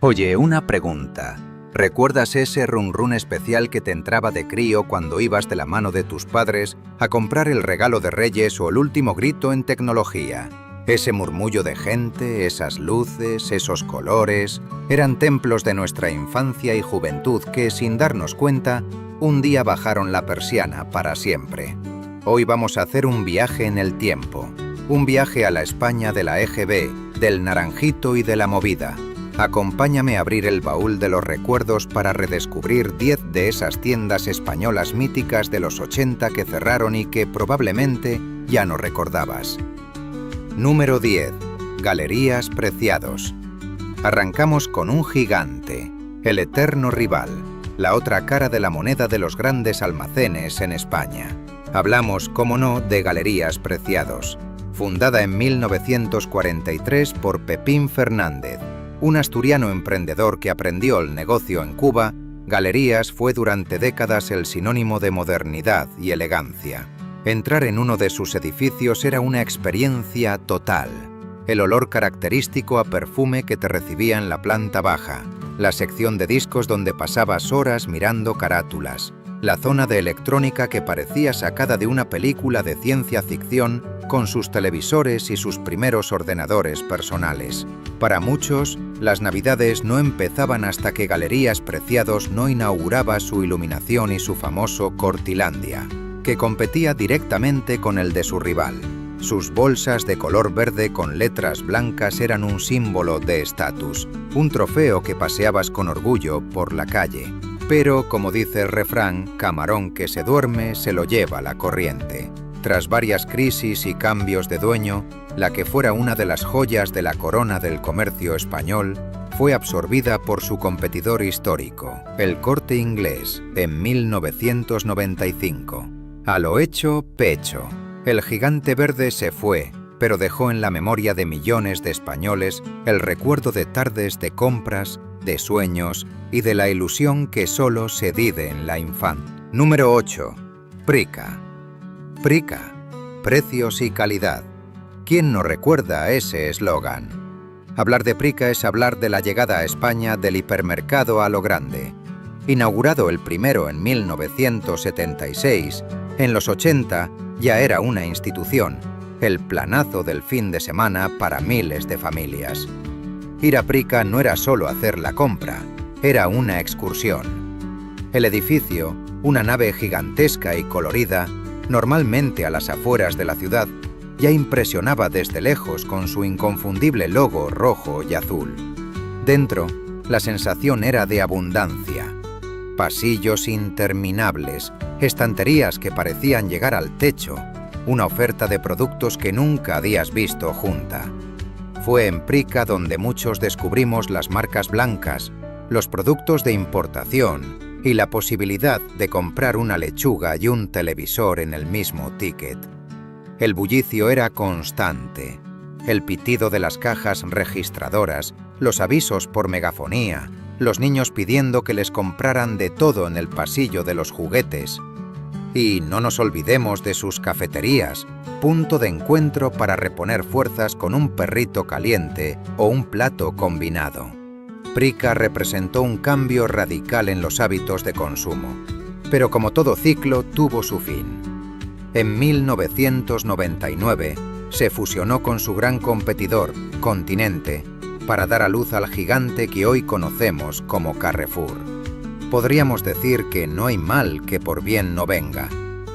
Oye, una pregunta. ¿Recuerdas ese run run especial que te entraba de crío cuando ibas de la mano de tus padres a comprar el regalo de Reyes o el último grito en tecnología? Ese murmullo de gente, esas luces, esos colores, eran templos de nuestra infancia y juventud que, sin darnos cuenta, un día bajaron la persiana para siempre. Hoy vamos a hacer un viaje en el tiempo, un viaje a la España de la EGB, del Naranjito y de la Movida. Acompáñame a abrir el baúl de los recuerdos para redescubrir 10 de esas tiendas españolas míticas de los 80 que cerraron y que probablemente ya no recordabas. Número 10. Galerías Preciados. Arrancamos con un gigante, el eterno rival, la otra cara de la moneda de los grandes almacenes en España. Hablamos, cómo no, de Galerías Preciados. Fundada en 1943 por Pepín Fernández, un asturiano emprendedor que aprendió el negocio en Cuba, Galerías fue durante décadas el sinónimo de modernidad y elegancia. Entrar en uno de sus edificios era una experiencia total. El olor característico a perfume que te recibía en la planta baja, la sección de discos donde pasabas horas mirando carátulas, la zona de electrónica que parecía sacada de una película de ciencia ficción con sus televisores y sus primeros ordenadores personales. Para muchos, las Navidades no empezaban hasta que Galerías Preciados no inauguraba su iluminación y su famoso Cortilandia, que competía directamente con el de su rival. Sus bolsas de color verde con letras blancas eran un símbolo de estatus, un trofeo que paseabas con orgullo por la calle. Pero, como dice el refrán, camarón que se duerme se lo lleva la corriente. Tras varias crisis y cambios de dueño, la que fuera una de las joyas de la corona del comercio español fue absorbida por su competidor histórico, el Corte Inglés, en 1995. A lo hecho, pecho. El gigante verde se fue, pero dejó en la memoria de millones de españoles el recuerdo de tardes de compras, de sueños y de la ilusión que solo se vive en la infancia. Número 8. Prica. Prica, precios y calidad. ¿Quién no recuerda ese eslogan? Hablar de Prica es hablar de la llegada a España del hipermercado a lo grande. Inaugurado el primero en 1976, en los 80 ya era una institución, el planazo del fin de semana para miles de familias. Ir a Prica no era solo hacer la compra, era una excursión. El edificio, una nave gigantesca y colorida, normalmente a las afueras de la ciudad, ya impresionaba desde lejos con su inconfundible logo rojo y azul. Dentro, la sensación era de abundancia. Pasillos interminables, estanterías que parecían llegar al techo, una oferta de productos que nunca habías visto junta. Fue en Prica donde muchos descubrimos las marcas blancas, los productos de importación y la posibilidad de comprar una lechuga y un televisor en el mismo ticket. El bullicio era constante. El pitido de las cajas registradoras, los avisos por megafonía, los niños pidiendo que les compraran de todo en el pasillo de los juguetes. Y no nos olvidemos de sus cafeterías, punto de encuentro para reponer fuerzas con un perrito caliente o un plato combinado. Prica representó un cambio radical en los hábitos de consumo, pero como todo ciclo tuvo su fin. En 1999 se fusionó con su gran competidor, Continente, para dar a luz al gigante que hoy conocemos como Carrefour. Podríamos decir que no hay mal que por bien no venga,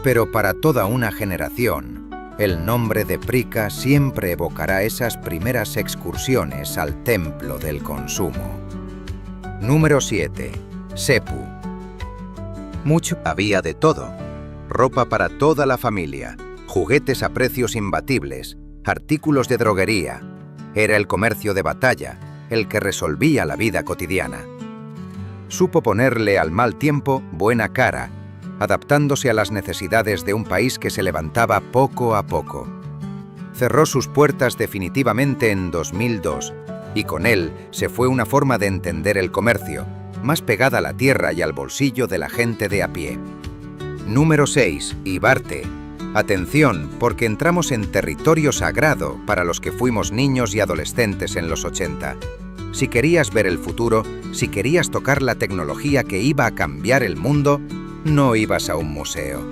pero para toda una generación, el nombre de Prica siempre evocará esas primeras excursiones al templo del consumo. Número 7. Sepu. Mucho había de todo. Ropa para toda la familia, juguetes a precios imbatibles, artículos de droguería. Era el comercio de batalla, el que resolvía la vida cotidiana. Supo ponerle al mal tiempo buena cara, adaptándose a las necesidades de un país que se levantaba poco a poco. Cerró sus puertas definitivamente en 2002, y con él se fue una forma de entender el comercio, más pegada a la tierra y al bolsillo de la gente de a pie. Número 6. Ibarte. Atención, porque entramos en territorio sagrado para los que fuimos niños y adolescentes en los 80. Si querías ver el futuro, si querías tocar la tecnología que iba a cambiar el mundo, no ibas a un museo.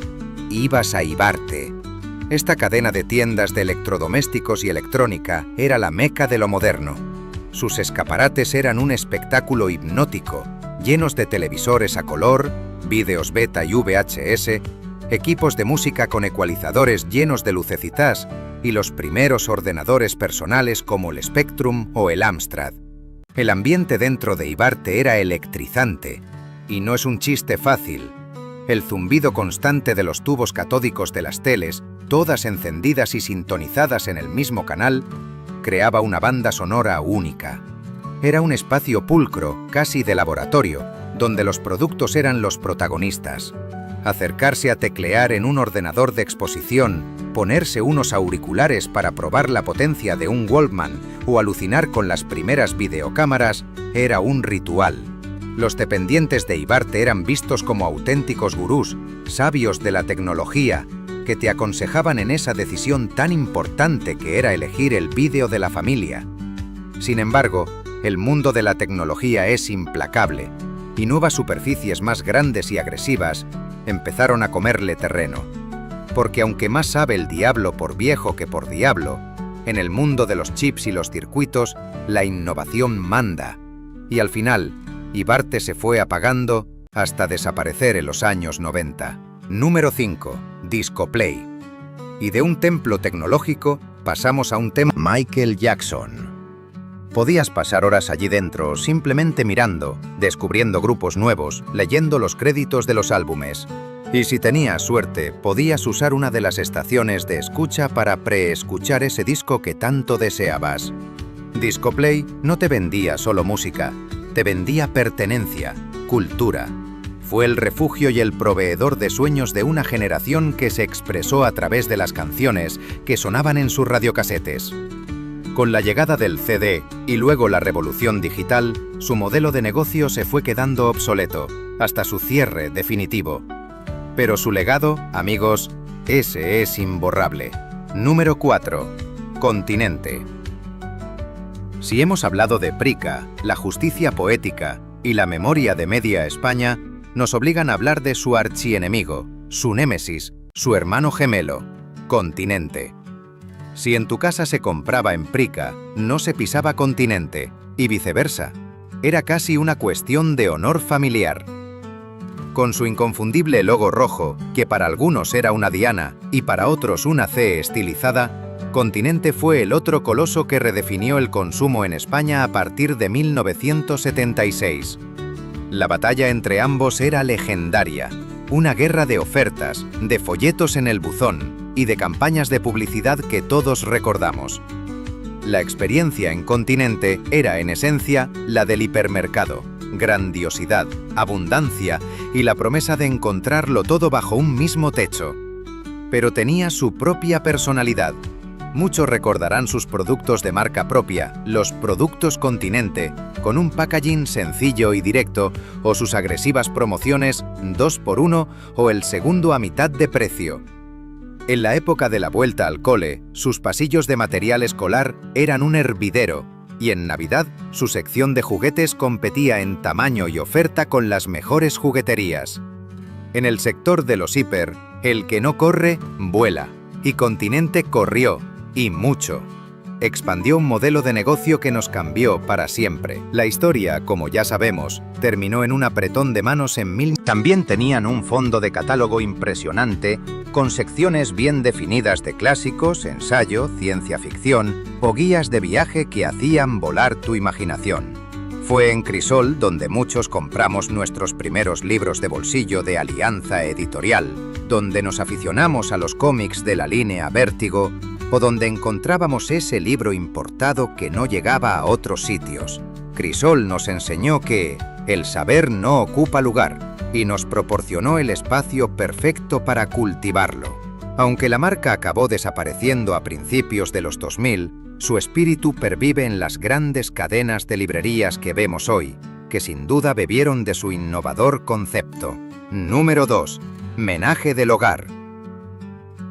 Ibas a Ibarte. Esta cadena de tiendas de electrodomésticos y electrónica era la meca de lo moderno. Sus escaparates eran un espectáculo hipnótico, llenos de televisores a color, vídeos beta y VHS, equipos de música con ecualizadores llenos de lucecitas y los primeros ordenadores personales como el Spectrum o el Amstrad. El ambiente dentro de Ibarte era electrizante, y no es un chiste fácil. El zumbido constante de los tubos catódicos de las teles, todas encendidas y sintonizadas en el mismo canal, creaba una banda sonora única. Era un espacio pulcro, casi de laboratorio, donde los productos eran los protagonistas. Acercarse a teclear en un ordenador de exposición, ponerse unos auriculares para probar la potencia de un Walkman o alucinar con las primeras videocámaras era un ritual. Los dependientes de Ibarte eran vistos como auténticos gurús, sabios de la tecnología, que te aconsejaban en esa decisión tan importante que era elegir el vídeo de la familia. Sin embargo, el mundo de la tecnología es implacable, y nuevas superficies más grandes y agresivas empezaron a comerle terreno. Porque aunque más sabe el diablo por viejo que por diablo, en el mundo de los chips y los circuitos, la innovación manda. Y al final, Ibarte se fue apagando hasta desaparecer en los años 90. Número 5. Discoplay. Y de un templo tecnológico pasamos a un tema Michael Jackson. Podías pasar horas allí dentro simplemente mirando, descubriendo grupos nuevos, leyendo los créditos de los álbumes. Y si tenías suerte, podías usar una de las estaciones de escucha para preescuchar ese disco que tanto deseabas. Discoplay no te vendía solo música, te vendía pertenencia, cultura. Fue el refugio y el proveedor de sueños de una generación que se expresó a través de las canciones que sonaban en sus radiocasetes. Con la llegada del CD y luego la revolución digital, su modelo de negocio se fue quedando obsoleto, hasta su cierre definitivo. Pero su legado, amigos, ese es imborrable. Número 4. Continente. Si hemos hablado de Prica, la justicia poética y la memoria de media España, nos obligan a hablar de su archienemigo, su némesis, su hermano gemelo, Continente. Si en tu casa se compraba en Prica, no se pisaba Continente, y viceversa. Era casi una cuestión de honor familiar. Con su inconfundible logo rojo, que para algunos era una diana y para otros una C estilizada, Continente fue el otro coloso que redefinió el consumo en España a partir de 1976. La batalla entre ambos era legendaria, una guerra de ofertas, de folletos en el buzón y de campañas de publicidad que todos recordamos. La experiencia en Continente era, en esencia, la del hipermercado: grandiosidad, abundancia y la promesa de encontrarlo todo bajo un mismo techo. Pero tenía su propia personalidad. Muchos recordarán sus productos de marca propia, los productos Continente, con un packaging sencillo y directo, o sus agresivas promociones 2x1 o el segundo a mitad de precio. En la época de la vuelta al cole, sus pasillos de material escolar eran un hervidero, y en Navidad su sección de juguetes competía en tamaño y oferta con las mejores jugueterías. En el sector de los hiper, el que no corre, vuela, y Continente corrió, y mucho. Expandió un modelo de negocio que nos cambió para siempre. La historia, como ya sabemos, terminó en un apretón de manos en 1000. También tenían un fondo de catálogo impresionante, con secciones bien definidas de clásicos, ensayo, ciencia ficción o guías de viaje que hacían volar tu imaginación. Fue en Crisol donde muchos compramos nuestros primeros libros de bolsillo de Alianza Editorial, donde nos aficionamos a los cómics de la línea Vértigo, o donde encontrábamos ese libro importado que no llegaba a otros sitios. Crisol nos enseñó que el saber no ocupa lugar y nos proporcionó el espacio perfecto para cultivarlo. Aunque la marca acabó desapareciendo a principios de los 2000, su espíritu pervive en las grandes cadenas de librerías que vemos hoy, que sin duda bebieron de su innovador concepto. Número 2. Menaje del hogar.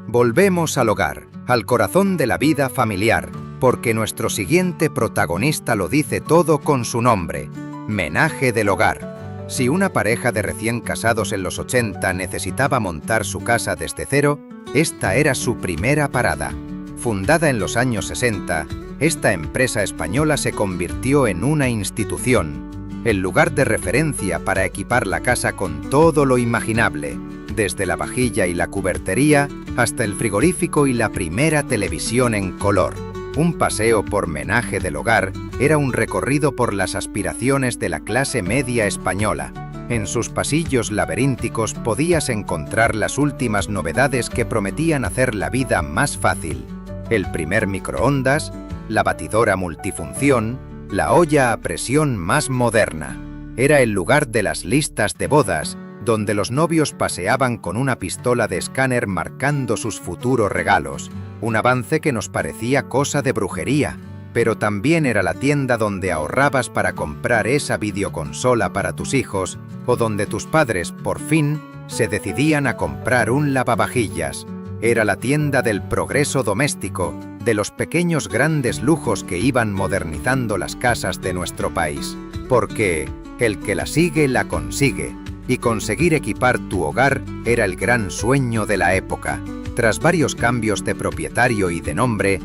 Volvemos al hogar, al corazón de la vida familiar, porque nuestro siguiente protagonista lo dice todo con su nombre: Menaje del Hogar. Si una pareja de recién casados en los 80 necesitaba montar su casa desde cero, esta era su primera parada. Fundada en los años 60, esta empresa española se convirtió en una institución, el lugar de referencia para equipar la casa con todo lo imaginable, desde la vajilla y la cubertería hasta el frigorífico y la primera televisión en color. Un paseo por Menaje del Hogar era un recorrido por las aspiraciones de la clase media española. En sus pasillos laberínticos podías encontrar las últimas novedades que prometían hacer la vida más fácil: el primer microondas, la batidora multifunción, la olla a presión más moderna. Era el lugar de las listas de bodas, donde los novios paseaban con una pistola de escáner marcando sus futuros regalos, un avance que nos parecía cosa de brujería, pero también era la tienda donde ahorrabas para comprar esa videoconsola para tus hijos, o donde tus padres, por fin, se decidían a comprar un lavavajillas. Era la tienda del progreso doméstico, de los pequeños grandes lujos que iban modernizando las casas de nuestro país. Porque el que la sigue, la consigue. Y conseguir equipar tu hogar era el gran sueño de la época. Tras varios cambios de propietario y de nombre,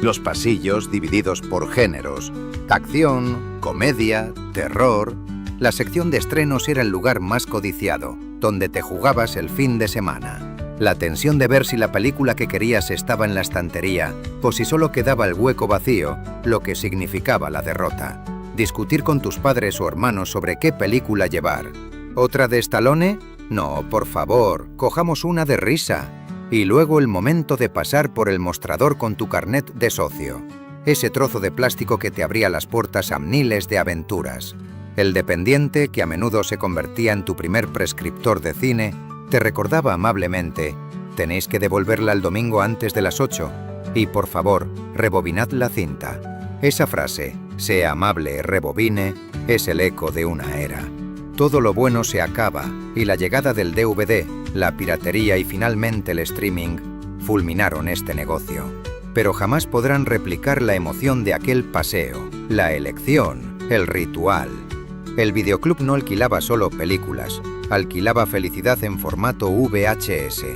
los pasillos divididos por géneros: acción, comedia, terror. La sección de estrenos era el lugar más codiciado, donde te jugabas el fin de semana. La tensión de ver si la película que querías estaba en la estantería o si solo quedaba el hueco vacío, lo que significaba la derrota. Discutir con tus padres o hermanos sobre qué película llevar. ¿Otra de Stallone? No, por favor, cojamos una de risa. Y luego el momento de pasar por el mostrador con tu carnet de socio. Ese trozo de plástico que te abría las puertas a miles de aventuras. El dependiente, que a menudo se convertía en tu primer prescriptor de cine, te recordaba amablemente: tenéis que devolverla el domingo antes de las 8. Y por favor, rebobinad la cinta. Esa frase, sea amable, rebobine, es el eco de una era. Todo lo bueno se acaba, y la llegada del DVD, la piratería y finalmente el streaming fulminaron este negocio. Pero jamás podrán replicar la emoción de aquel paseo, la elección, el ritual. El videoclub no alquilaba solo películas, alquilaba felicidad en formato VHS.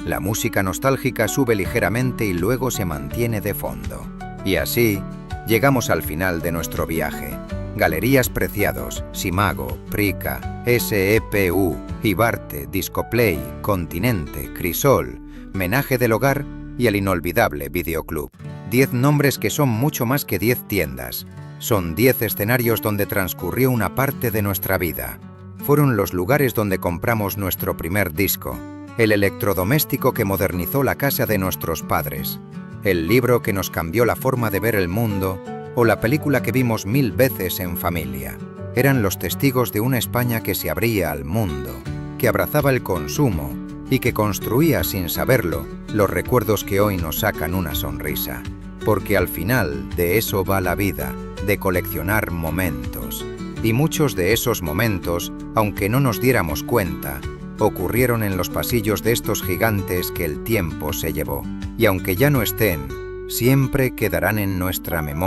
La música nostálgica sube ligeramente y luego se mantiene de fondo. Y así, llegamos al final de nuestro viaje. Galerías Preciados, Simago, Prica, SEPU, Ibarte, Discoplay, Continente, Crisol, Menaje del Hogar y el inolvidable Videoclub. 10 nombres que son mucho más que 10 tiendas. Son 10 escenarios donde transcurrió una parte de nuestra vida. Fueron los lugares donde compramos nuestro primer disco, el electrodoméstico que modernizó la casa de nuestros padres, el libro que nos cambió la forma de ver el mundo, o la película que vimos 1000 veces en familia. Eran los testigos de una España que se abría al mundo, que abrazaba el consumo y que construía sin saberlo los recuerdos que hoy nos sacan una sonrisa. Porque al final de eso va la vida, de coleccionar momentos. Y muchos de esos momentos, aunque no nos diéramos cuenta, ocurrieron en los pasillos de estos gigantes que el tiempo se llevó. Y aunque ya no estén, siempre quedarán en nuestra memoria.